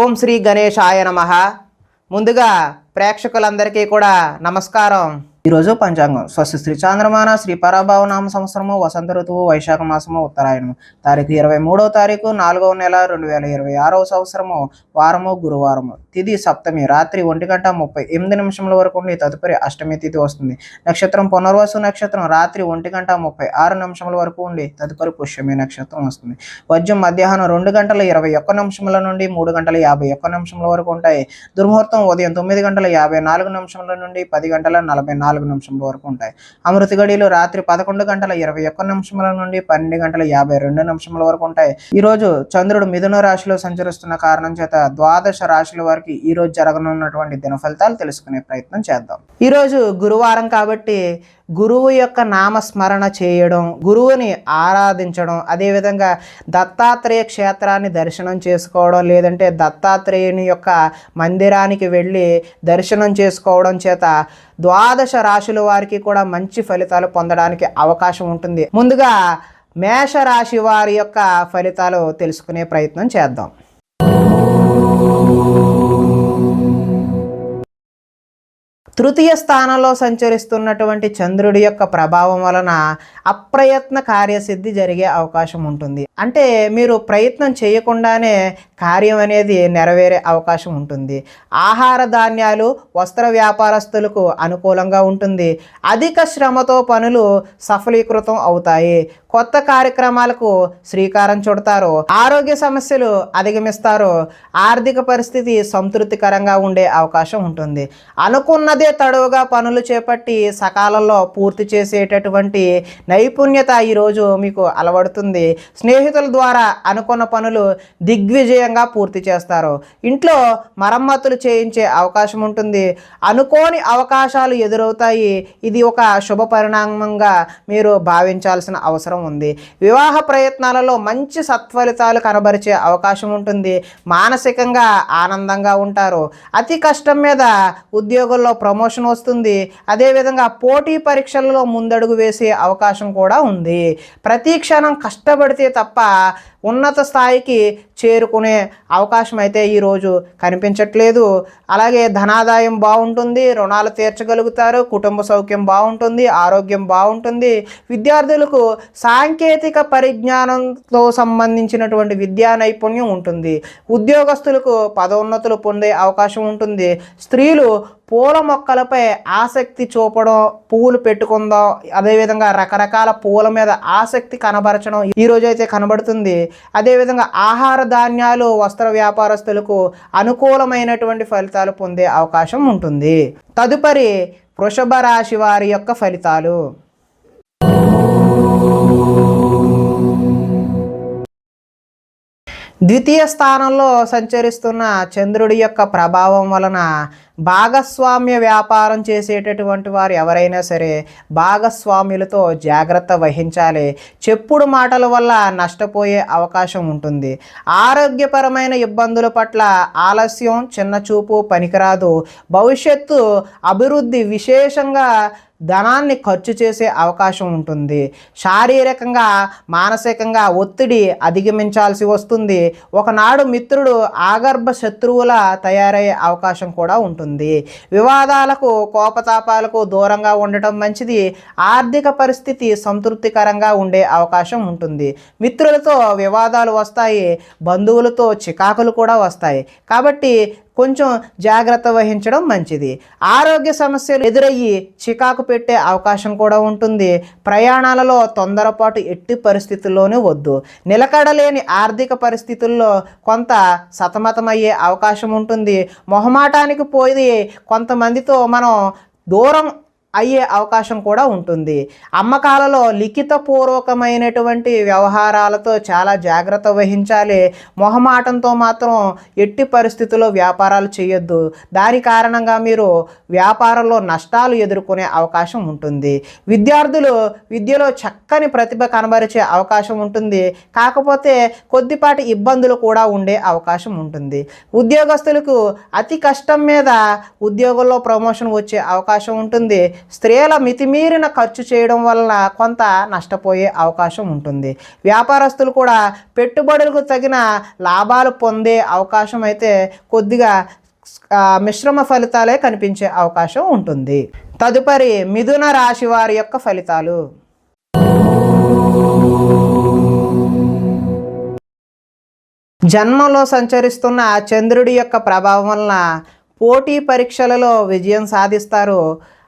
ఓం శ్రీ గణేశాయ నమః. ముందుగా ప్రేక్షకులందరికీ కూడా నమస్కారం. ఈరోజు పంచాంగం స్వస్తి శ్రీ చాంద్రమాన శ్రీ పరాభావ నామ సంవత్సరము వసంత ఋతువు వైశాఖ మాసము ఉత్తరాయణము తారీఖు 23వ తారీఖు 4వ నెల 2026వ సంవత్సరము వారము గురువారము తిథి సప్తమి రాత్రి 1:38 వరకు ఉండి తదుపరి అష్టమి తిథి వస్తుంది. నక్షత్రం పునర్వసు నక్షత్రం రాత్రి 1:36 వరకు ఉండి తదుపరి పుష్యమి నక్షత్రం వస్తుంది. వజ్రం మధ్యాహ్నం 2:21 నుండి 3:51 వరకు ఉంటాయి. దుర్ముహూర్తం ఉదయం 9:54 నుండి 10:44 వరకు ఉంటాయి. అమృత గడియలు రాత్రి 11:21 నుండి 12:52 వరకు ఉంటాయి. ఈ రోజు చంద్రుడు మిథున రాశిలో సంచరిస్తున్న కారణం చేత ద్వాదశ రాశుల వారికి ఈ రోజు జరగనున్నటువంటి దిన ఫలితాలు తెలుసుకునే ప్రయత్నం చేద్దాం. ఈ రోజు గురువారం కాబట్టి గురువు యొక్క నామస్మరణ చేయడం, గురువుని ఆరాధించడం, అదేవిధంగా దత్తాత్రేయ క్షేత్రాన్ని దర్శనం చేసుకోవడం, లేదంటే దత్తాత్రేయుని యొక్క మందిరానికి వెళ్ళి దర్శనం చేసుకోవడం చేత ద్వాదశ రాశుల వారికి కూడా మంచి ఫలితాలు పొందడానికి అవకాశం ఉంటుంది. ముందుగా మేషరాశి వారి యొక్క ఫలితాలు తెలుసుకునే ప్రయత్నం చేద్దాం. తృతీయ స్థానంలో సంచరిస్తున్నటువంటి చంద్రుడి యొక్క ప్రభావం వలన అప్రయత్న కార్యసిద్ధి జరిగే అవకాశం ఉంటుంది. అంటే మీరు ప్రయత్నం చేయకుండానే కార్యం అనేది నెరవేరే అవకాశం ఉంటుంది. ఆహార ధాన్యాలు వస్త్ర వ్యాపారస్తులకు అనుకూలంగా ఉంటుంది. అధిక శ్రమతో పనులు సఫలీకృతం అవుతాయి. కొత్త కార్యక్రమాలకు శ్రీకారం చుడతారు. ఆరోగ్య సమస్యలు అధిగమిస్తారు. ఆర్థిక పరిస్థితి సంతృప్తికరంగా ఉండే అవకాశం ఉంటుంది. అనుకున్నదే తడవుగా పనులు చేపట్టి సకాలంలో పూర్తి చేసేటటువంటి నైపుణ్యత ఈరోజు మీకు అలవడుతుంది. స్నేహితుల ద్వారా అనుకున్న పనులు దిగ్విజయంగా పూర్తి చేస్తారు. ఇంట్లో మరమ్మతులు చేయించే అవకాశం ఉంటుంది. అనుకోని అవకాశాలు ఎదురవుతాయి. ఇది ఒక శుభ పరిణామంగా మీరు భావించాల్సిన అవసరం ఉంది. వివాహ ప్రయత్నాలలో మంచి సత్ఫలితాలు కనబరిచే అవకాశం ఉంటుంది. మానసికంగా ఆనందంగా ఉంటారు. అతి కష్టం మీద ఉద్యోగుల్లో ప్రమోషన్ వస్తుంది. అదేవిధంగా పోటీ పరీక్షలలో ముందడుగు వేసే అవకాశం కూడా ఉంది. ప్రతి క్షణం కష్టపడితే తప్ప ఉన్నత స్థాయికి చేరుకునే అవకాశం అయితే ఈరోజు కనిపించట్లేదు. అలాగే ధనాదాయం బాగుంటుంది. రుణాలు తీర్చగలుగుతారు. కుటుంబ సౌఖ్యం బాగుంటుంది. ఆరోగ్యం బాగుంటుంది. విద్యార్థులకు సాంకేతిక పరిజ్ఞానంతో సంబంధించినటువంటి విద్యా నైపుణ్యం ఉంటుంది. ఉద్యోగస్తులకు పదోన్నతులు పొందే అవకాశం ఉంటుంది. స్త్రీలు పూల మొక్కలపై ఆసక్తి చూపడం, పువ్వులు పెట్టుకుందాం, అదేవిధంగా రకరకాల పూల మీద ఆసక్తి కనబరచడం ఈరోజు అయితే కనబడుతుంది. అదేవిధంగా ఆహార ధాన్యాలు వస్త్ర వ్యాపారస్తులకు అనుకూలమైనటువంటి ఫలితాలు పొందే అవకాశం ఉంటుంది. తదుపరి వృషభ రాశి వారి యొక్క ఫలితాలు. ద్వితీయ స్థానంలో సంచరిస్తున్న చంద్రుడి యొక్క ప్రభావం వలన భాగస్వామ్య వ్యాపారం చేసేటటువంటి వారు ఎవరైనా సరే భాగస్వాములతో జాగ్రత్త వహించాలి. చెప్పుడు మాటల వల్ల నష్టపోయే అవకాశం ఉంటుంది. ఆరోగ్యపరమైన ఇబ్బందుల పట్ల ఆలస్యం, చిన్నచూపు పనికిరాదు. భవిష్యత్తు అభివృద్ధి విశేషంగా ధనాన్ని ఖర్చు చేసే అవకాశం ఉంటుంది. శారీరకంగా మానసికంగా ఒత్తిడి అధిగమించాల్సి వస్తుంది. ఒకనాడు మిత్రుడు ఆగర్భ శత్రువులా తయారయ్యే అవకాశం కూడా ఉంటుంది. వివాదాలకు కోపతాపాలకు దూరంగా ఉండటం మంచిది. ఆర్థిక పరిస్థితి సంతృప్తికరంగా ఉండే అవకాశం ఉంటుంది. మిత్రులతో వివాదాలు వస్తాయి. బంధువులతో చికాకులు కూడా వస్తాయి. కాబట్టి కొంచెం జాగ్రత్త వహించడం మంచిది. ఆరోగ్య సమస్యలు ఎదురయ్యి చికాకు పెట్టే అవకాశం కూడా ఉంటుంది. ప్రయాణాలలో తొందరపాటు ఎట్టి పరిస్థితుల్లోనే వద్దు. నిలకడలేని ఆర్థిక పరిస్థితుల్లో కొంత సతమతమయ్యే అవకాశం ఉంటుంది. మొహమాటానికి పోయి కొంతమందితో మనం దూరం అయ్యే అవకాశం కూడా ఉంటుంది. అమ్మకాలలో లిఖితపూర్వకమైనటువంటి వ్యవహారాలతో చాలా జాగ్రత్త వహించాలి. మొహమాటంతో మాత్రం ఎట్టి పరిస్థితుల్లో వ్యాపారాలు చేయొద్దు. దాని కారణంగా మీరు వ్యాపారంలో నష్టాలు ఎదుర్కొనే అవకాశం ఉంటుంది. విద్యార్థులు విద్యలో చక్కని ప్రతిభ కనబరిచే అవకాశం ఉంటుంది. కాకపోతే కొద్దిపాటి ఇబ్బందులు కూడా ఉండే అవకాశం ఉంటుంది. ఉద్యోగస్తులకు అతి కష్టం మీద ఉద్యోగంలో ప్రమోషన్ వచ్చే అవకాశం ఉంటుంది. స్త్రీల మితిమీరిన ఖర్చు చేయడం వలన కొంత నష్టపోయే అవకాశం ఉంటుంది. వ్యాపారస్తులు కూడా పెట్టుబడులకు తగిన లాభాలు పొందే అవకాశం అయితే కొద్దిగా మిశ్రమ ఫలితాలే కనిపించే అవకాశం ఉంటుంది. తదుపరి మిథున రాశి వారి యొక్క ఫలితాలు. జన్మలో సంచరిస్తున్న చంద్రుడి యొక్క ప్రభావం వలన పోటీ పరీక్షలలో విజయం సాధిస్తారు.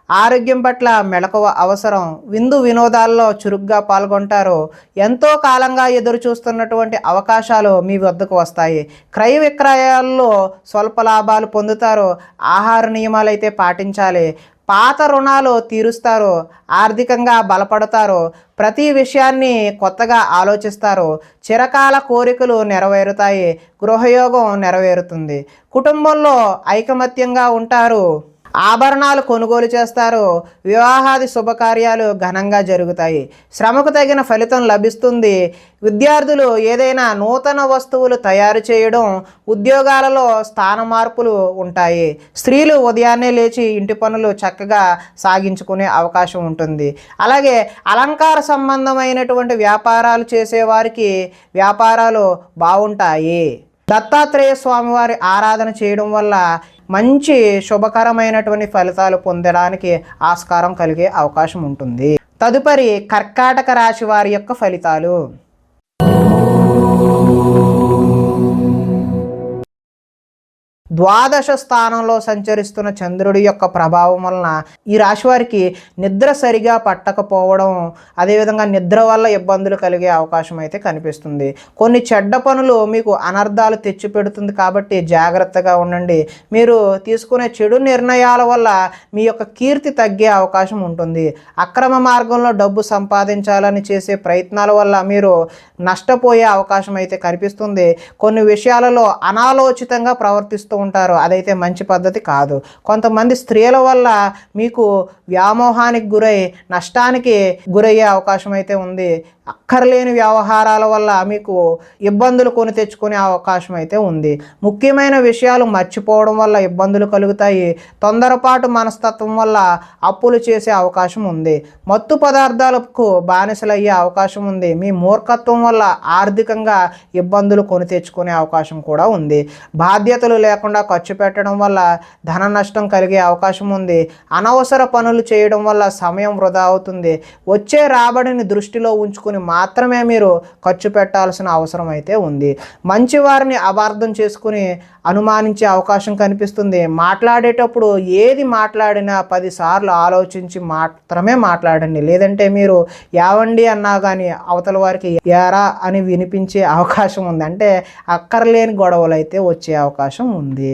ఆరోగ్యం పట్ల మెలకువ అవసరం. విందు వినోదాల్లో చురుగ్గా పాల్గొంటారు. ఎంతో కాలంగా ఎదురు చూస్తున్నటువంటి అవకాశాలు మీ వద్దకు వస్తాయి. క్రయ విక్రయాల్లో స్వల్ప లాభాలు పొందుతారు. ఆహార నియమాలు అయితే పాటించాలి. పాత రుణాలు తీరుస్తారు. ఆర్థికంగా బలపడతారు. ప్రతి విషయాన్ని కొత్తగా ఆలోచిస్తారు. చిరకాల కోరికలు నెరవేరుతాయి. గృహయోగం నెరవేరుతుంది. కుటుంబంలో ఐకమత్యంగా ఉంటారు. ఆభరణాలు కొనుగోలు చేస్తారు. వివాహాది శుభకార్యాలు ఘనంగా జరుగుతాయి. శ్రమకు తగిన ఫలితం లభిస్తుంది. విద్యార్థులు ఏదైనా నూతన వస్తువులు తయారు చేయడం, ఉద్యోగాలలో స్థాన మార్పులు ఉంటాయి. స్త్రీలు ఉదయాన్నే లేచి ఇంటి పనులు చక్కగా సాగించుకునే అవకాశం ఉంటుంది. అలాగే అలంకార సంబంధమైనటువంటి వ్యాపారాలు చేసేవారికి వ్యాపారాలు బాగుంటాయి. దత్తాత్రేయ స్వామివారి ఆరాధన చేయడం వల్ల మంచి శుభకరమైనటువంటి ఫలితాలు పొందడానికి ఆస్కారం కలిగే అవకాశం ఉంటుంది. తదుపరి కర్కాటక రాశి వారి యొక్క ఫలితాలు. ద్వాదశ స్థానంలో సంచరిస్తున్న చంద్రుడి యొక్క ప్రభావం వలన ఈ రాశి వారికి నిద్ర సరిగా పట్టకపోవడం, అదేవిధంగా నిద్ర వల్ల ఇబ్బందులు కలిగే అవకాశం అయితే కనిపిస్తుంది. కొన్ని చెడ్డ పనులు మీకు అనర్థాలు తెచ్చిపెడుతుంది కాబట్టి జాగ్రత్తగా ఉండండి. మీరు తీసుకునే చెడు నిర్ణయాల వల్ల మీ యొక్క కీర్తి తగ్గే అవకాశం ఉంటుంది. అక్రమ మార్గంలో డబ్బు సంపాదించాలని చేసే ప్రయత్నాల వల్ల మీరు నష్టపోయే అవకాశం అయితే కనిపిస్తుంది. కొన్ని విషయాలలో అనాలోచితంగా ప్రవర్తిస్తూ ఉంటారు. అదైతే మంచి పద్ధతి కాదు. కొంతమంది స్త్రీల వల్ల మీకు వ్యామోహానికి గురై నష్టానికి గురయ్యే అవకాశం అయితే ఉంది. అక్కర్లేని వ్యవహారాల వల్ల మీకు ఇబ్బందులు కొని తెచ్చుకునే అవకాశం అయితే ఉంది. ముఖ్యమైన విషయాలు మర్చిపోవడం వల్ల ఇబ్బందులు కలుగుతాయి. తొందరపాటు మనస్తత్వం వల్ల అప్పులు చేసే అవకాశం ఉంది. మత్తు పదార్థాలకు బానిసలయ్యే అవకాశం ఉంది. మీ మూర్ఖత్వం వల్ల ఆర్థికంగా ఇబ్బందులు కొని తెచ్చుకునే అవకాశం కూడా ఉంది. బాధ్యతలు లేకుండా ఖర్చు పెట్టడం వల్ల ధన నష్టం కలిగే అవకాశం ఉంది. అనవసర పనులు చేయడం వల్ల సమయం వృధా అవుతుంది. వచ్చే రాబడిని దృష్టిలో ఉంచుకుని మాత్రమే మీరు ఖర్చు పెట్టాల్సిన అవసరం అయితే ఉంది. మంచి వారిని అపార్థం చేసుకుని అనుమానించే అవకాశం కనిపిస్తుంది. మాట్లాడేటప్పుడు ఏది మాట్లాడినా 10 సార్లు ఆలోచించి మాత్రమే మాట్లాడండి. లేదంటే మీరు యావండి అన్నా కానీ అవతల వారికి యారా అని వినిపించే అవకాశం ఉంది. అంటే అక్కర్లేని గొడవలు అయితే వచ్చే అవకాశం ఉంది.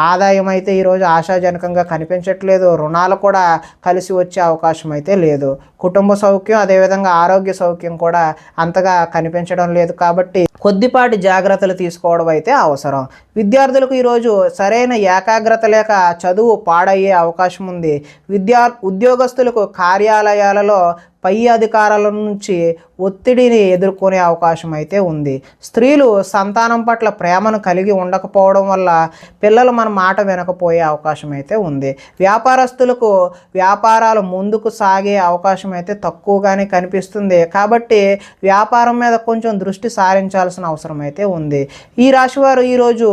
ఆదాయం అయితే ఈరోజు ఆశాజనకంగా కనిపించట్లేదు. రుణాలు కూడా కలిసి వచ్చే అవకాశం అయితే లేదు. కుటుంబ సౌఖ్యం, అదేవిధంగా ఆరోగ్య సౌఖ్యం కూడా అంతగా కనిపించడం లేదు. కాబట్టి కొద్దిపాటి జాగ్రత్తలు తీసుకోవడం అయితే అవసరం. విద్యార్థులకు ఈరోజు సరైన ఏకాగ్రత లేక చదువు పాడయ్యే అవకాశం ఉంది. ఉద్యోగస్తులకు కార్యాలయాలలో పై అధికారుల నుంచి ఒత్తిడిని ఎదుర్కొనే అవకాశం అయితే ఉంది. స్త్రీలు సంతానం పట్ల ప్రేమను కలిగి ఉండకపోవడం వల్ల పిల్లలు మన మాట వినకపోయే అవకాశం అయితే ఉంది. వ్యాపారస్తులకు వ్యాపారాలు ముందుకు సాగే అవకాశం అయితే తక్కువగానే కనిపిస్తుంది. కాబట్టి వ్యాపారం మీద కొంచెం దృష్టి సారించాల్సిన అవసరం అయితే ఉంది. ఈ రాశివారు ఈరోజు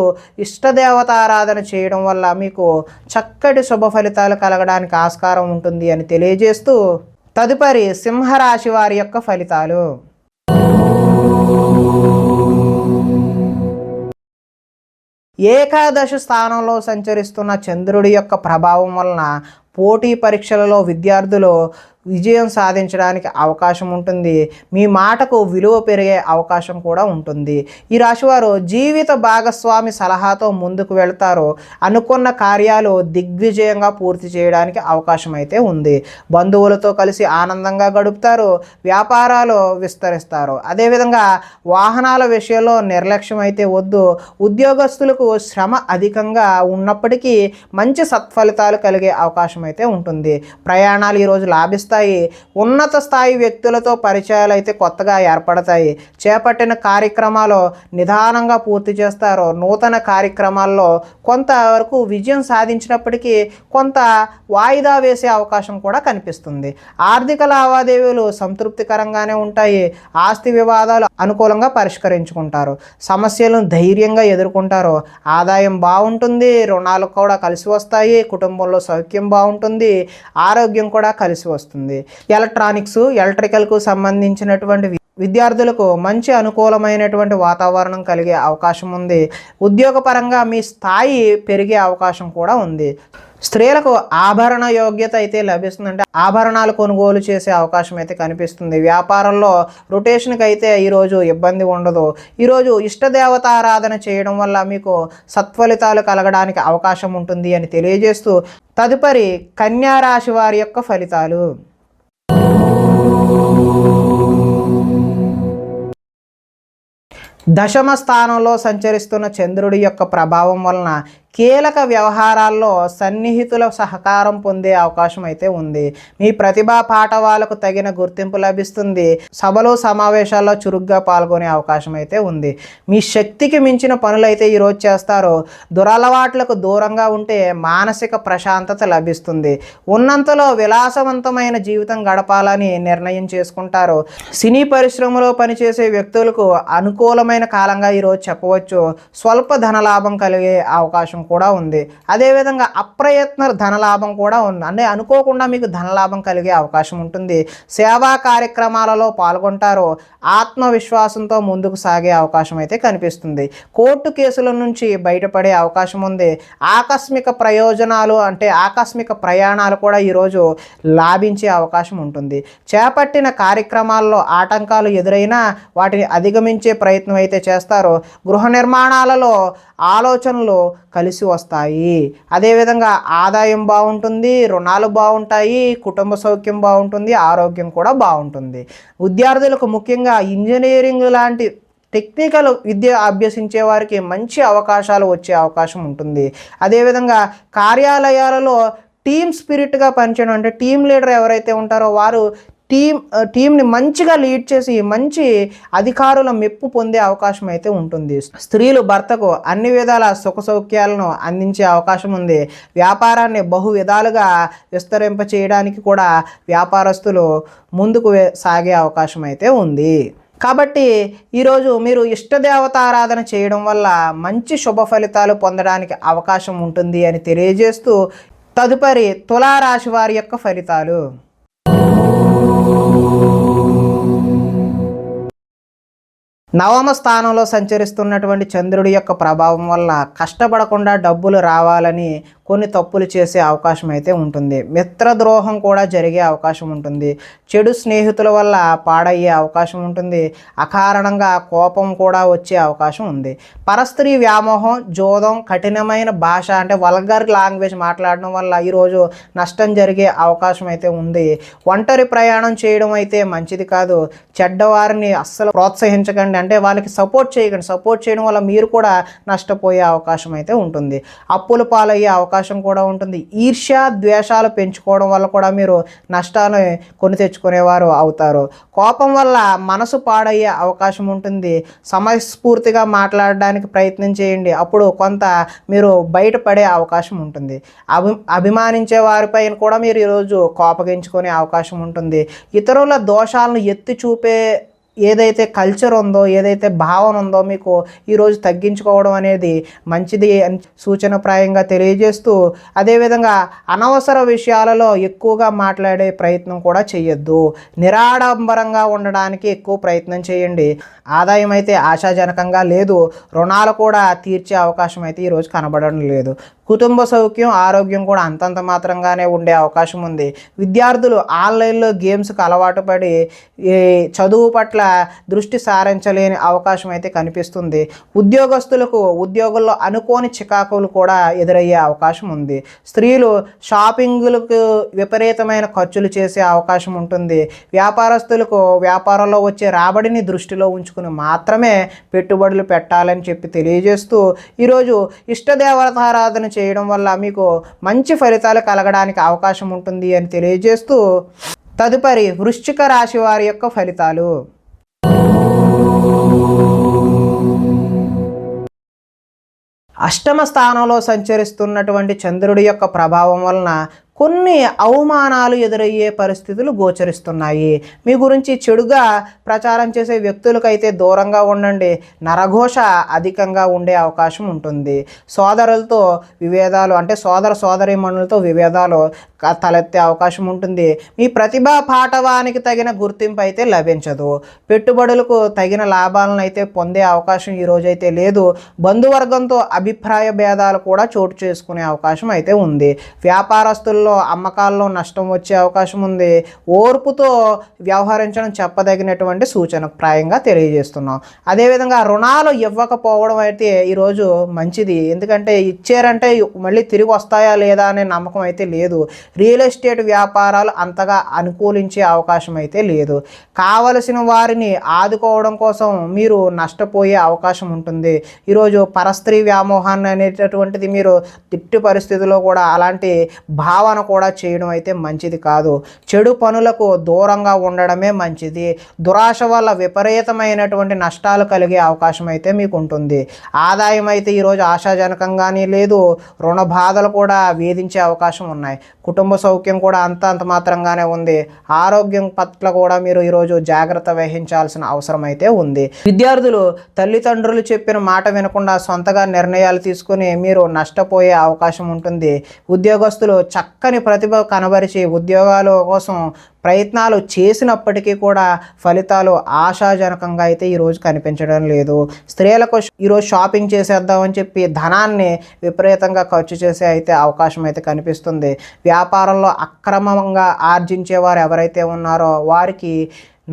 ఇష్టదేవత ఆరాధన చేయడం వల్ల మీకు చక్కటి శుభ ఫలితాలు కలగడానికి ఆస్కారం ఉంటుంది అని తెలియజేస్తూ తదుపరి సింహరాశి వారి యొక్క ఫలితాలు. ఏకాదశి స్థానంలో సంచరిస్తున్న చంద్రుడి యొక్క ప్రభావం వలన పోటీ పరీక్షలలో విద్యార్థులు విజయం సాధించడానికి అవకాశం ఉంటుంది. మీ మాటకు విలువ పెరిగే అవకాశం కూడా ఉంటుంది. ఈ రాశివారు జీవిత భాగస్వామి సలహాతో ముందుకు వెళ్తారు. అనుకున్న కార్యాలు దిగ్విజయంగా పూర్తి చేయడానికి అవకాశం అయితే ఉంది. బంధువులతో కలిసి ఆనందంగా గడుపుతారు. వ్యాపారాలు విస్తరిస్తారు. అదేవిధంగా వాహనాల విషయంలో నిర్లక్ష్యం అయితే వద్దు. ఉద్యోగస్తులకు శ్రమ అధికంగా ఉన్నప్పటికీ మంచి సత్ఫలితాలు కలిగే అవకాశం అయితే ఉంటుంది. ప్రయాణాలు ఈరోజు లాభిస్తాయి. లభిస్తాయి. ఉన్నత స్థాయి వ్యక్తులతో పరిచయాలు అయితే కొత్తగా ఏర్పడతాయి. చేపట్టిన కార్యక్రమాలు నిదానంగా పూర్తి చేస్తారు. నూతన కార్యక్రమాల్లో కొంతవరకు విజయం సాధించినప్పటికీ కొంత వాయిదా వేసే అవకాశం కూడా కనిపిస్తుంది. ఆర్థిక లావాదేవీలు సంతృప్తికరంగానే ఉంటాయి. ఆస్తి వివాదాలు అనుకూలంగా పరిష్కరించుకుంటారు. సమస్యలను ధైర్యంగా ఎదుర్కొంటారు. ఆదాయం బాగుంటుంది. రుణాలు కూడా కలిసి వస్తాయి. కుటుంబంలో సౌఖ్యం బాగుంటుంది. ఆరోగ్యం కూడా కలిసి వస్తుంది. ఎలక్ట్రానిక్స్, ఎలక్ట్రికల్కు సంబంధించినటువంటి విద్యార్థులకు మంచి అనుకూలమైనటువంటి వాతావరణం కలిగే అవకాశం ఉంది. ఉద్యోగపరంగా మీ స్థాయి పెరిగే అవకాశం కూడా ఉంది. స్త్రీలకు ఆభరణ యోగ్యత అయితే లభిస్తుందంటే ఆభరణాలు కొనుగోలు చేసే అవకాశం అయితే కనిపిస్తుంది. వ్యాపారంలో రొటేషన్కి అయితే ఈరోజు ఇబ్బంది ఉండదు. ఈరోజు ఇష్టదేవతారాధన చేయడం వల్ల మీకు సత్ఫలితాలు కలగడానికి అవకాశం ఉంటుంది అని తెలియజేస్తూ తదుపరి కన్యా రాశి వారి యొక్క ఫలితాలు. దశమ స్థానంలో సంచరిస్తున్న చంద్రుడి యొక్క ప్రభావం వలన కీలక వ్యవహారాల్లో సన్నిహితుల సహకారం పొందే అవకాశం అయితే ఉంది. మీ ప్రతిభా పాఠవాలకు తగిన గుర్తింపు లభిస్తుంది. సభలు సమావేశాల్లో చురుగ్గా పాల్గొనే అవకాశం అయితే ఉంది. మీ శక్తికి మించిన పనులైతే ఈరోజు చేస్తారు. దురలవాట్లకు దూరంగా ఉంటే మానసిక ప్రశాంతత లభిస్తుంది. ఉన్నంతలో విలాసవంతమైన జీవితం గడపాలని నిర్ణయం చేసుకుంటారు. సినీ పరిశ్రమలో పనిచేసే వ్యక్తులకు అనుకూలమైన కాలంగా ఈరోజు చెప్పవచ్చు. స్వల్ప ధనలాభం కలిగే అవకాశం కూడా ఉంది. అదేవిధంగా అప్రయత్న ధనలాభం కూడా ఉంది. అంటే అనుకోకుండా మీకు ధనలాభం కలిగే అవకాశం ఉంటుంది. సేవా కార్యక్రమాలలో పాల్గొంటారు. ఆత్మవిశ్వాసంతో ముందుకు సాగే అవకాశం అయితే కనిపిస్తుంది. కోర్టు కేసుల నుంచి బయటపడే అవకాశం ఉంది. ఆకస్మిక ప్రయోజనాలు అంటే ఆకస్మిక ప్రయాణాలు కూడా ఈరోజు లాభించే అవకాశం ఉంటుంది. చేపట్టిన కార్యక్రమాల్లో ఆటంకాలు ఎదురైనా వాటిని అధిగమించే ప్రయత్నం అయితే చేస్తారు. గృహ నిర్మాణాలలో ఆలోచనలు కలిసి వస్తాయి. అదేవిధంగా ఆదాయం బాగుంటుంది. రుణాలు బాగుంటాయి. కుటుంబ సౌఖ్యం బాగుంటుంది. ఆరోగ్యం కూడా బాగుంటుంది. విద్యార్థులకు ముఖ్యంగా ఇంజనీరింగ్ లాంటి టెక్నికల్ విద్య అభ్యసించే వారికి మంచి అవకాశాలు వచ్చే అవకాశం ఉంటుంది. అదేవిధంగా కార్యాలయాలలో టీమ్ స్పిరిట్గా పనిచేయడం అంటే టీమ్ లీడర్ ఎవరైతే ఉంటారో వారు టీంని మంచిగా లీడ్ చేసి మంచి అధికారుల మెప్పు పొందే అవకాశం అయితే ఉంటుంది. స్త్రీలు భర్తకు అన్ని విధాల సుఖ సౌఖ్యాలను అందించే అవకాశం ఉంది. వ్యాపారాన్ని బహు విధాలుగా విస్తరింప చేయడానికి కూడా వ్యాపారస్తులు ముందుకు సాగే అవకాశం అయితే ఉంది. కాబట్టి ఈరోజు మీరు ఇష్టదేవతారాధన చేయడం వల్ల మంచి శుభ ఫలితాలు పొందడానికి అవకాశం ఉంటుంది అని తెలియజేస్తూ తదుపరి తులారాశి వారి యొక్క ఫలితాలు. నవమ స్థానంలో సంచరిస్తున్నటువంటి చంద్రుడి యొక్క ప్రభావం వల్ల కష్టపడకుండా డబ్బులు రావాలని కొన్ని తప్పులు చేసే అవకాశం అయితే ఉంటుంది. మిత్రద్రోహం కూడా జరిగే అవకాశం ఉంటుంది. చెడు స్నేహితుల వల్ల పాడయ్యే అవకాశం ఉంటుంది. అకారణంగా కోపం కూడా వచ్చే అవకాశం ఉంది. పరస్త్రీ వ్యామోహం, జోదం, కఠినమైన భాష అంటే వల్గర్ లాంగ్వేజ్ మాట్లాడడం వల్ల ఈరోజు నష్టం జరిగే అవకాశం అయితే ఉంది. ఒంటరి ప్రయాణం చేయడం అయితే మంచిది కాదు. చెడ్డవారిని అస్సలు ప్రోత్సహించకండి. అంటే వాళ్ళకి సపోర్ట్ చేయకండి. సపోర్ట్ చేయడం వల్ల మీరు కూడా నష్టపోయే అవకాశం అయితే ఉంటుంది. అప్పుల పాలయ్యే అవకాశం కూడా ఉంటుంది. ఈర్ష్య ద్వేషాలు పెంచుకోవడం వల్ల కూడా మీరు నష్టాన్ని కొని తెచ్చుకునేవారు అవుతారు. కోపం వల్ల మనసు పాడయ్యే అవకాశం ఉంటుంది. సమయస్ఫూర్తిగా మాట్లాడడానికి ప్రయత్నం చేయండి. అప్పుడు కొంత మీరు బయటపడే అవకాశం ఉంటుంది. అభిమానించే వారిపైన కూడా మీరు ఈరోజు కోపగించుకునే అవకాశం ఉంటుంది. ఇతరుల దోషాలను ఎత్తి చూపే ఏదైతే కల్చర్ ఉందో, ఏదైతే భావన ఉందో మీకు ఈరోజు తగ్గించుకోవడం అనేది మంచిది అని సూచనప్రాయంగా తెలియజేస్తూ అదేవిధంగా అనవసర విషయాలలో ఎక్కువగా మాట్లాడే ప్రయత్నం కూడా చేయొద్దు. నిరాడంబరంగా ఉండడానికి ఎక్కువ ప్రయత్నం చేయండి. ఆదాయం అయితే ఆశాజనకంగా లేదు. రుణాలు కూడా తీర్చే అవకాశం అయితే ఈరోజు కనబడడం లేదు. కుటుంబ సౌఖ్యం, ఆరోగ్యం కూడా అంతంత మాత్రంగానే ఉండే అవకాశం ఉంది. విద్యార్థులు ఆన్లైన్లో గేమ్స్కి అలవాటు పడి చదువు పట్ల దృష్టి సారించలేని అవకాశం అయితే కనిపిస్తుంది. ఉద్యోగస్తులకు ఉద్యోగుల్లో అనుకోని చికాకులు కూడా ఎదురయ్యే అవకాశం ఉంది. స్త్రీలు షాపింగ్లకు విపరీతమైన ఖర్చులు చేసే అవకాశం ఉంటుంది. వ్యాపారస్తులకు వ్యాపారంలో వచ్చే రాబడిని దృష్టిలో ఉంచుకుని మాత్రమే పెట్టుబడులు పెట్టాలని చెప్పి తెలియజేస్తూ ఈరోజు ఇష్టదేవతారాధన చేయడం వల్ల మీకు మంచి ఫలితాలు కలగడానికి అవకాశం ఉంటుంది అని తెలియజేస్తూ తదుపరి వృశ్చిక రాశి వారి యొక్క ఫలితాలు. అష్టమ స్థానంలో సంచరిస్తున్నటువంటి చంద్రుడి యొక్క ప్రభావం వలన కొన్ని అవమానాలు ఎదురయ్యే పరిస్థితులు గోచరిస్తున్నాయి. మీ గురించి చెడుగా ప్రచారం చేసే వ్యక్తులకైతే దూరంగా ఉండండి. నరఘోష అధికంగా ఉండే అవకాశం ఉంటుంది. సోదరులతో విభేదాలు, అంటే సోదరీమణులతో విభేదాలు తలెత్తే అవకాశం ఉంటుంది. మీ ప్రతిభా పాటవానికి తగిన గుర్తింపు అయితే లభించదు. పెట్టుబడులకు తగిన లాభాలను అయితే పొందే అవకాశం ఈరోజైతే లేదు. బంధువర్గంతో అభిప్రాయ భేదాలు కూడా చోటు చేసుకునే అవకాశం అయితే ఉంది. వ్యాపారస్తుల్లో అమ్మకాల్లో నష్టం వచ్చే అవకాశం ఉంది. ఓర్పుతో వ్యవహరించడం చెప్పదగినటువంటి సూచన ప్రాయంగా తెలియజేస్తున్నాం. అదేవిధంగా రుణాలు ఇవ్వకపోవడం అయితే ఈరోజు మంచిది. ఎందుకంటే ఇచ్చారంటే మళ్ళీ తిరిగి వస్తాయా లేదా అనే నమ్మకం అయితే లేదు. రియల్ ఎస్టేట్ వ్యాపారాలు అంతగా అనుకూలించే అవకాశం అయితే లేదు. కావలసిన వారిని ఆదుకోవడం కోసం మీరు నష్టపోయే అవకాశం ఉంటుంది. ఈరోజు పరస్త్రీ వ్యామోహాన్ని అనేటటువంటిది మీరు తిట్టి పరిస్థితుల్లో కూడా అలాంటి భావన కూడా చేయడం అయితే మంచిది కాదు. చెడు పనులకు దూరంగా ఉండడమే మంచిది. దురాశ వల్ల విపరీతమైనటువంటి నష్టాలు కలిగే అవకాశం అయితే మీకు ఉంటుంది. ఆదాయం అయితే ఈరోజు ఆశాజనకంగానే లేదు. రుణ బాధలు కూడా వేధించే అవకాశం ఉన్నాయి. కుటుంబ సౌఖ్యం కూడా అంత మాత్రంగానే ఉంది. ఆరోగ్యం పట్ల కూడా మీరు ఈరోజు జాగ్రత్త వహించాల్సిన అవసరం అయితే ఉంది. విద్యార్థులు తల్లిదండ్రులు చెప్పిన మాట వినకుండా సొంతగా నిర్ణయాలు తీసుకుని మీరు నష్టపోయే అవకాశం ఉంటుంది. ఉద్యోగస్తులు చక్కని ప్రతిభ కనబరిచి ఉద్యోగాల కోసం ప్రయత్నాలు చేసినప్పటికీ కూడా ఫలితాలు ఆశాజనకంగా అయితే ఈరోజు కనిపించడం లేదు. స్త్రీలకు ఈరోజు షాపింగ్ చేసేద్దామని చెప్పి ధనాన్ని విపరీతంగా ఖర్చు చేసే అయితే అవకాశం అయితే కనిపిస్తుంది. వ్యాపారంలో అక్రమంగా ఆర్జించేవారు ఎవరైతే ఉన్నారో వారికి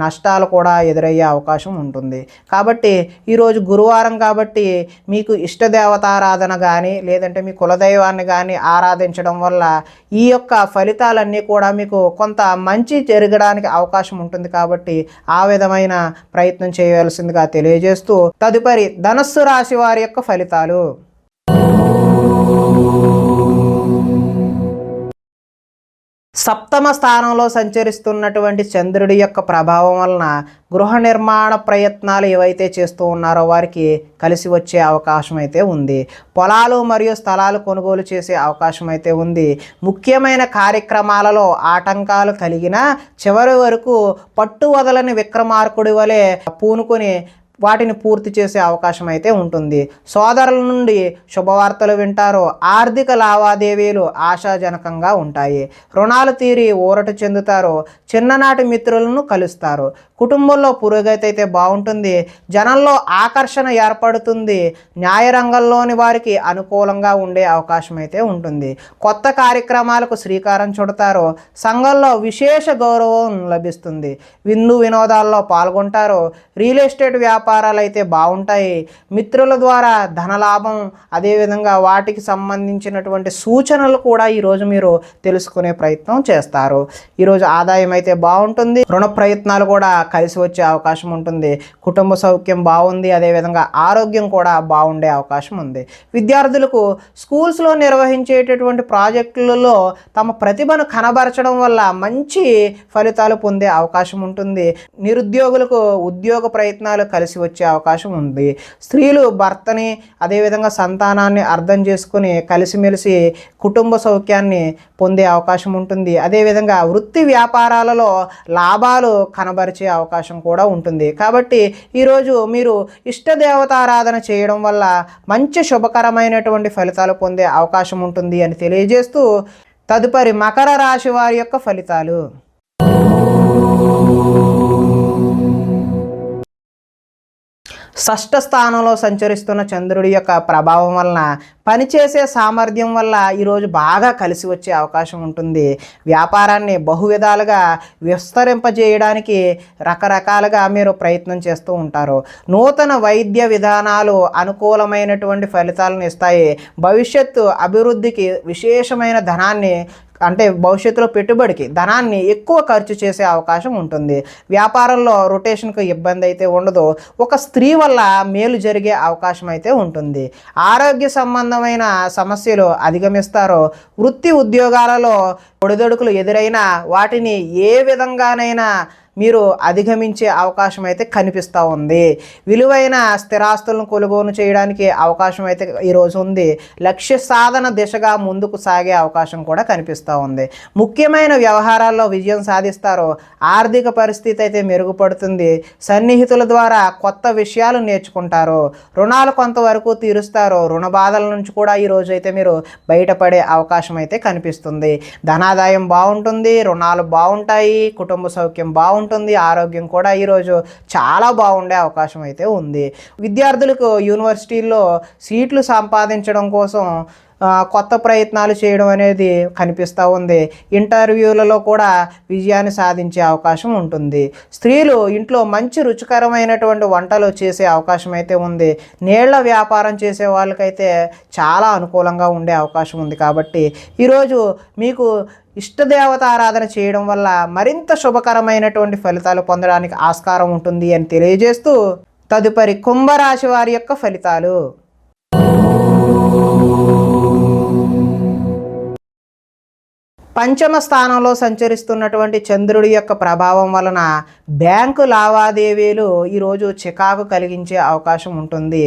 నష్టాలు కూడా ఎదురయ్యే అవకాశం ఉంటుంది. కాబట్టి ఈరోజు గురువారం కాబట్టి మీకు ఇష్టదేవతారాధన కానీ లేదంటే మీ కులదైవాన్ని కానీ ఆరాధించడం వల్ల ఈ యొక్క ఫలితాలన్నీ కూడా మీకు కొంత మంచి జరగడానికి అవకాశం ఉంటుంది. కాబట్టి ఆ విధమైన ప్రయత్నం చేయవలసిందిగా తెలియజేస్తూ తదుపరి ధనస్సు రాశి వారి యొక్క ఫలితాలు. సప్తమ స్థానంలో సంచరిస్తున్నటువంటి చంద్రుడి యొక్క ప్రభావం వలన గృహ నిర్మాణ ప్రయత్నాలు ఏవైతే చేస్తూ ఉన్నారో వారికి కలిసి వచ్చే అవకాశం అయితే ఉంది. పొలాలు మరియు స్థలాలు కొనుగోలు చేసే అవకాశం అయితే ఉంది. ముఖ్యమైన కార్యక్రమాలలో ఆటంకాలు కలిగిన చివరి వరకు పట్టు వదలని విక్రమార్కుడి వలె పూనుకొని వాటిని పూర్తి చేసే అవకాశం అయితే ఉంటుంది. సోదరుల నుండి శుభవార్తలు వింటారు. ఆర్థిక లావాదేవీలు ఆశాజనకంగా ఉంటాయి. రుణాలు తీరి ఊరట చెందుతారు. చిన్ననాటి మిత్రులను కలుస్తారు. కుటుంబంలో పురోగతి అయితే బాగుంటుంది. జనంలో ఆకర్షణ ఏర్పడుతుంది. న్యాయరంగంలోని వారికి అనుకూలంగా ఉండే అవకాశం అయితే ఉంటుంది. కొత్త కార్యక్రమాలకు శ్రీకారం చుడతారు. సంఘంలో విశేష గౌరవం లభిస్తుంది. విందు వినోదాల్లో పాల్గొంటారు. రియల్ ఎస్టేట్ వ్యాపారాలు అయితే బాగుంటాయి. మిత్రుల ద్వారా ధనలాభం, అదేవిధంగా వాటికి సంబంధించినటువంటి సూచనలు కూడా ఈరోజు మీరు తెలుసుకునే ప్రయత్నం చేస్తారు. ఈరోజు ఆదాయం అయితే బాగుంటుంది. రుణ ప్రయత్నాలు కూడా కలిసి వచ్చే అవకాశం ఉంటుంది. కుటుంబ సౌఖ్యం బాగుంది. అదేవిధంగా ఆరోగ్యం కూడా బాగుండే అవకాశం ఉంది. విద్యార్థులకు స్కూల్స్లో నిర్వహించేటటువంటి ప్రాజెక్టులలో తమ ప్రతిభను కనబరచడం వల్ల మంచి ఫలితాలు పొందే అవకాశం ఉంటుంది. నిరుద్యోగులకు ఉద్యోగ ప్రయత్నాలు కలిసి వచ్చే అవకాశం ఉంది. స్త్రీలు భర్తని అదేవిధంగా సంతానాన్ని అర్థం చేసుకుని కలిసిమెలిసి కుటుంబ సౌఖ్యాన్ని పొందే అవకాశం ఉంటుంది. అదేవిధంగా వృత్తి వ్యాపారాలలో లాభాలు కనబరిచే అవకాశం కూడా ఉంటుంది. కాబట్టి ఈరోజు మీరు ఇష్టదేవతారాధన చేయడం వల్ల మంచి శుభకరమైనటువంటి ఫలితాలు పొందే అవకాశం ఉంటుంది అని తెలియజేస్తూ తదుపరి మకర రాశి వారి యొక్క ఫలితాలు. షష్ఠ స్థానంలో సంచరిస్తున్న చంద్రుడి యొక్క ప్రభావం వలన పనిచేసే సామర్థ్యం వల్ల ఈరోజు బాగా కలిసి వచ్చే అవకాశం ఉంటుంది. వ్యాపారాన్ని బహువిధాలుగా విస్తరింపజేయడానికి రకరకాలుగా మీరు ప్రయత్నం చేస్తూ ఉంటారు. నూతన వైద్య విధానాలు అనుకూలమైనటువంటి ఫలితాలను ఇస్తాయి. భవిష్యత్తు అభివృద్ధికి విశేషమైన ధనాన్ని, అంటే భవిష్యత్తులో పెట్టుబడికి ధనాన్ని ఎక్కువ ఖర్చు చేసే అవకాశం ఉంటుంది. వ్యాపారంలో రొటేషన్కు ఇబ్బంది అయితే ఉండదు. ఒక స్త్రీ వల్ల మేలు జరిగే అవకాశం అయితే ఉంటుంది. ఆరోగ్య సంబంధం విధమైన సమస్యలు అధిగమిస్తారో, వృత్తి ఉద్యోగాలలో ఒడిదొడుకులు ఎదురైనా వాటిని ఏ విధంగానైనా మీరు అధిగమించే అవకాశం అయితే కనిపిస్తూ ఉంది. విలువైన స్థిరాస్తులను కొనుగోలు చేయడానికి అవకాశం అయితే ఈరోజు ఉంది. లక్ష్య సాధన దిశగా ముందుకు సాగే అవకాశం కూడా కనిపిస్తూ ఉంది. ముఖ్యమైన వ్యవహారాల్లో విజయం సాధిస్తారు. ఆర్థిక పరిస్థితి అయితే మెరుగుపడుతుంది. సన్నిహితుల ద్వారా కొత్త విషయాలు నేర్చుకుంటారు. రుణాలు కొంతవరకు తీరుస్తారు. రుణ బాధల నుంచి కూడా ఈరోజు అయితే మీరు బయటపడే అవకాశం అయితే కనిపిస్తుంది. ధనాదాయం బాగుంటుంది, రుణాలు బాగుంటాయి, కుటుంబ సౌఖ్యం బాగుంటుంది, ఆరోగ్యం కూడా ఈరోజు చాలా బాగుండే అవకాశం అయితే ఉంది. విద్యార్థులకు యూనివర్సిటీల్లో సీట్లు సంపాదించడం కోసం కొత్త ప్రయత్నాలు చేయడం అనేది కనిపిస్తూ ఉంది. ఇంటర్వ్యూలలో కూడా విజయాన్ని సాధించే అవకాశం ఉంటుంది. స్త్రీలు ఇంట్లో మంచి రుచికరమైనటువంటి వంటలు చేసే అవకాశం అయితే ఉంది. నీళ్ల వ్యాపారం చేసే వాళ్ళకైతే చాలా అనుకూలంగా ఉండే అవకాశం ఉంది. కాబట్టి ఈరోజు మీకు ఇష్టదేవత ఆరాధన చేయడం వల్ల మరింత శుభకరమైనటువంటి ఫలితాలు పొందడానికి ఆస్కారం ఉంటుంది అని తెలియజేస్తూ, తదుపరి కుంభరాశి వారి యొక్క ఫలితాలు. పంచమ స్థానంలో సంచరిస్తున్నటువంటి చంద్రుడి యొక్క ప్రభావం వలన బ్యాంకు లావాదేవీలు ఈరోజు చికాకు కలిగించే అవకాశం ఉంటుంది.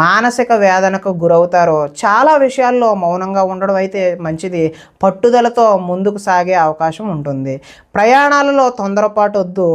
మానసిక వేదనకు గురవుతారు. చాలా విషయాల్లో మౌనంగా ఉండడం అయితే మంచిది. పట్టుదలతో ముందుకు సాగే అవకాశం ఉంటుంది. ప్రయాణాలలో తొందరపాటు వద్దు.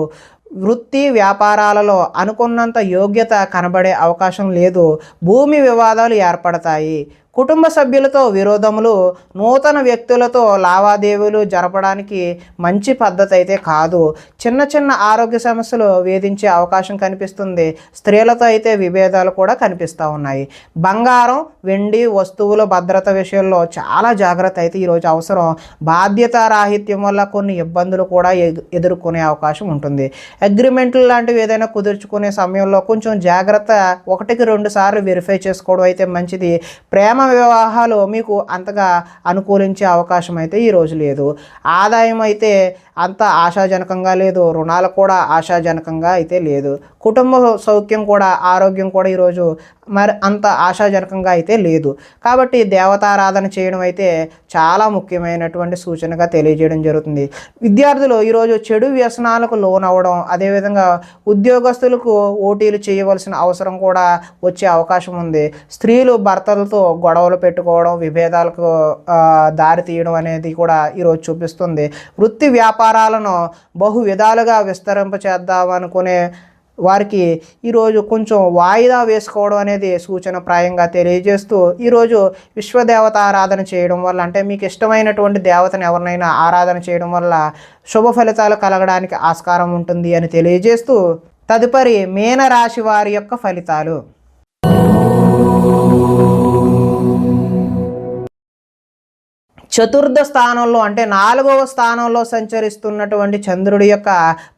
వృత్తి వ్యాపారాలలో అనుకున్నంత యోగ్యత కనబడే అవకాశం లేదు. భూమి వివాదాలు ఏర్పడతాయి. కుటుంబ సభ్యులతో విరోధములు, నూతన వ్యక్తులతో లావాదేవీలు జరపడానికి మంచి పద్ధతి అయితే కాదు. చిన్న చిన్న ఆరోగ్య సమస్యలు వేధించే అవకాశం కనిపిస్తుంది. స్త్రీలతో అయితే విభేదాలు కూడా కనిపిస్తూ ఉన్నాయి. బంగారం, వెండి వస్తువుల భద్రత విషయంలో చాలా జాగ్రత్త అయితే ఈరోజు అవసరం. బాధ్యతారాహిత్యం వల్ల కొన్ని ఇబ్బందులు కూడా ఎదుర్కొనే అవకాశం ఉంటుంది. అగ్రిమెంట్లు లాంటివి ఏదైనా కుదుర్చుకునే సమయంలో కొంచెం జాగ్రత్త 1-2 సార్లు వెరిఫై చేసుకోవడం అయితే మంచిది. ప్రేమ వివాహాలు మీకు అంతగా అనుకూలించే అవకాశం అయితే ఈరోజు లేదు. ఆదాయం అయితే అంత ఆశాజనకంగా లేదు. రుణాలు కూడా ఆశాజనకంగా అయితే లేదు. కుటుంబ సౌఖ్యం కూడా, ఆరోగ్యం కూడా ఈరోజు మరి అంత ఆశాజనకంగా అయితే లేదు. కాబట్టి దేవతారాధన చేయడం అయితే చాలా ముఖ్యమైనటువంటి సూచనగా తెలియజేయడం జరుగుతుంది. విద్యార్థులు ఈరోజు చెడు వ్యసనాలకు లోనవ్వడం, అదేవిధంగా ఉద్యోగస్తులకు ఓటీలు చేయవలసిన అవసరం కూడా వచ్చే అవకాశం ఉంది. స్త్రీలు భర్తలతో గొడవలు పెట్టుకోవడం, విభేదాలకు దారి తీయడం అనేది కూడా ఈరోజు చూపిస్తుంది. వృత్తి వ్యాపారాలను బహు విధాలుగా విస్తరింపచేద్దామనుకునే వారికి ఈరోజు కొంచెం వాయిదా వేసుకోవడం అనేది సూచనప్రాయంగా తెలియజేస్తూ, ఈరోజు విశ్వదేవత ఆరాధన చేయడం వల్ల, అంటే మీకు ఇష్టమైనటువంటి దేవతను ఎవరినైనా ఆరాధన చేయడం వల్ల శుభ ఫలితాలు కలగడానికి ఆస్కారం ఉంటుంది అని తెలియజేస్తూ, తదుపరి మీనరాశి వారి యొక్క ఫలితాలు. చతుర్థ స్థానంలో అంటే 4వ స్థానంలో సంచరిస్తున్నటువంటి చంద్రుడి యొక్క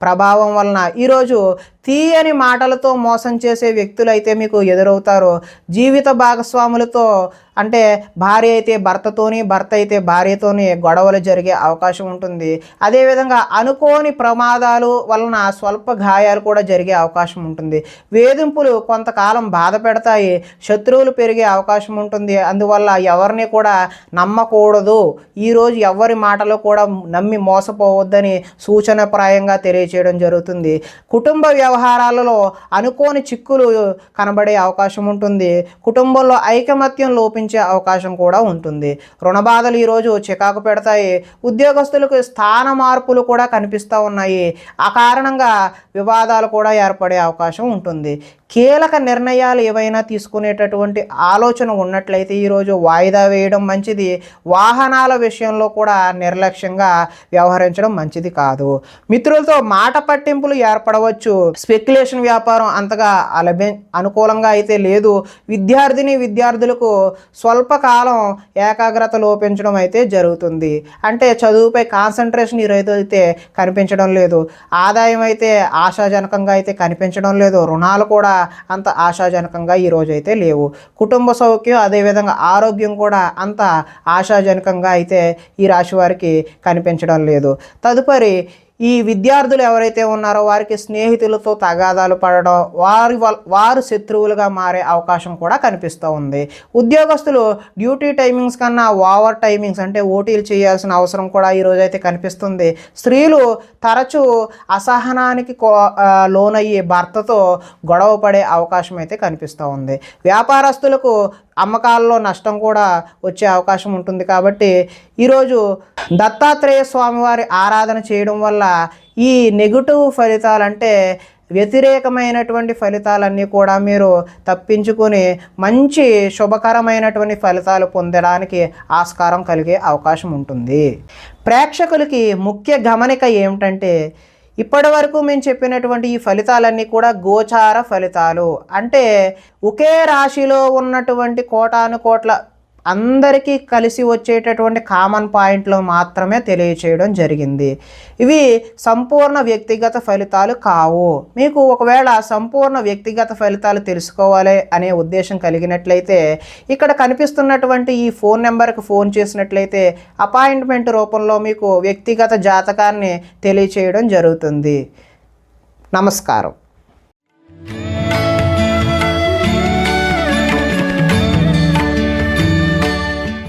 ప్రభావం వలన ఈరోజు తీయని మాటలతో మోసం చేసే వ్యక్తులు అయితే మీకు ఎదురవుతారు. జీవిత భాగస్వాములతో, అంటే భార్య అయితే భర్తతోని, భర్త అయితే భార్యతోని గొడవలు జరిగే అవకాశం ఉంటుంది. అదేవిధంగా అనుకోని ప్రమాదాలు వలన స్వల్ప గాయాలు కూడా జరిగే అవకాశం ఉంటుంది. వేధింపులు కొంతకాలం బాధ పెడతాయి. శత్రువులు పెరిగే అవకాశం ఉంటుంది. అందువల్ల ఎవరిని కూడా నమ్మకూడదు. ఈరోజు ఎవరి మాటలు కూడా నమ్మి మోసపోవద్దని సూచనప్రాయంగా తెలియచేయడం జరుగుతుంది. కుటుంబ వ్యవహారాలలో అనుకోని చిక్కులు కనబడే అవకాశం ఉంటుంది. కుటుంబంలో ఐకమత్యం లోపించే అవకాశం కూడా ఉంటుంది. రుణ బాధలు ఈరోజు చికాకు పెడతాయి. ఉద్యోగస్తులకు స్థాన మార్పులు కూడా కనిపిస్తూ ఉన్నాయి. ఆ కారణంగా వివాదాలు కూడా ఏర్పడే అవకాశం ఉంటుంది. కీలక నిర్ణయాలు ఏవైనా తీసుకునేటటువంటి ఆలోచన ఉన్నట్లయితే ఈరోజు వాయిదా వేయడం మంచిది. వాహనాల విషయంలో కూడా నిర్లక్ష్యంగా వ్యవహరించడం మంచిది కాదు. మిత్రులతో మాట పట్టింపులు ఏర్పడవచ్చు. స్పెక్యులేషన్ వ్యాపారం అంతగా అనుకూలంగా అయితే లేదు. విద్యార్థులకు స్వల్పకాలం ఏకాగ్రత లోపించడం అయితే జరుగుతుంది. అంటే చదువుపై కాన్సన్ట్రేషన్ ఈరోజు అయితే కనిపించడం లేదు. ఆదాయం అయితే ఆశాజనకంగా అయితే కనిపించడం లేదు. రుణాలు కూడా అంత ఆశాజనకంగా ఈరోజు అయితే లేవు. కుటుంబ సౌఖ్యం, అదేవిధంగా ఆరోగ్యం కూడా అంత ఆశాజనకంగా అయితే ఈ రాశి వారికి కనిపించడం లేదు. తదుపరి ఈ విద్యార్థులు ఎవరైతే ఉన్నారో వారికి స్నేహితులతో తగాదాలు పడడం, వారు శత్రువులుగా మారే అవకాశం కూడా కనిపిస్తూ ఉంది. ఉద్యోగస్తులు డ్యూటీ టైమింగ్స్ కన్నా ఓవర్ టైమింగ్స్ అంటే ఓటీలు చేయాల్సిన అవసరం కూడా ఈరోజైతే కనిపిస్తుంది. స్త్రీలు తరచూ అసహనానికి లోనయ్యే భర్తతో గొడవ పడే అవకాశం అయితే కనిపిస్తూ ఉంది. వ్యాపారస్తులకు అమ్మకాల్లో నష్టం కూడా వచ్చే అవకాశం ఉంటుంది. కాబట్టి ఈరోజు దత్తాత్రేయ స్వామివారి ఆరాధన చేయడం వల్ల ఈ నెగిటివ్ ఫలితాలు అంటే వ్యతిరేకమైనటువంటి ఫలితాలన్నీ కూడా మీరు తప్పించుకొని మంచి శుభకరమైనటువంటి ఫలితాలు పొందడానికి ఆస్కారం కలిగే అవకాశం ఉంటుంది. ప్రేక్షకులకి ముఖ్య గమనిక ఏమిటంటే ఇప్పటి వరకు మేము చెప్పినటువంటి ఈ ఫలితాలన్నీ కూడా గోచార ఫలితాలు. అంటే ఒకే రాశిలో ఉన్నటువంటి కోటాను కోట్ల అందరికీ కలిసి వచ్చేటటువంటి కామన్ పాయింట్లు మాత్రమే తెలియచేయడం జరిగింది. ఇవి సంపూర్ణ వ్యక్తిగత ఫలితాలు కావు. మీకు ఒకవేళ సంపూర్ణ వ్యక్తిగత ఫలితాలు తెలుసుకోవాలి అనే ఉద్దేశం కలిగినట్లయితే ఇక్కడ కనిపిస్తున్నటువంటి ఈ ఫోన్ నెంబర్కి ఫోన్ చేసినట్లయితే అపాయింట్మెంట్ రూపంలో మీకు వ్యక్తిగత జాతకాన్ని తెలియచేయడం జరుగుతుంది. నమస్కారం.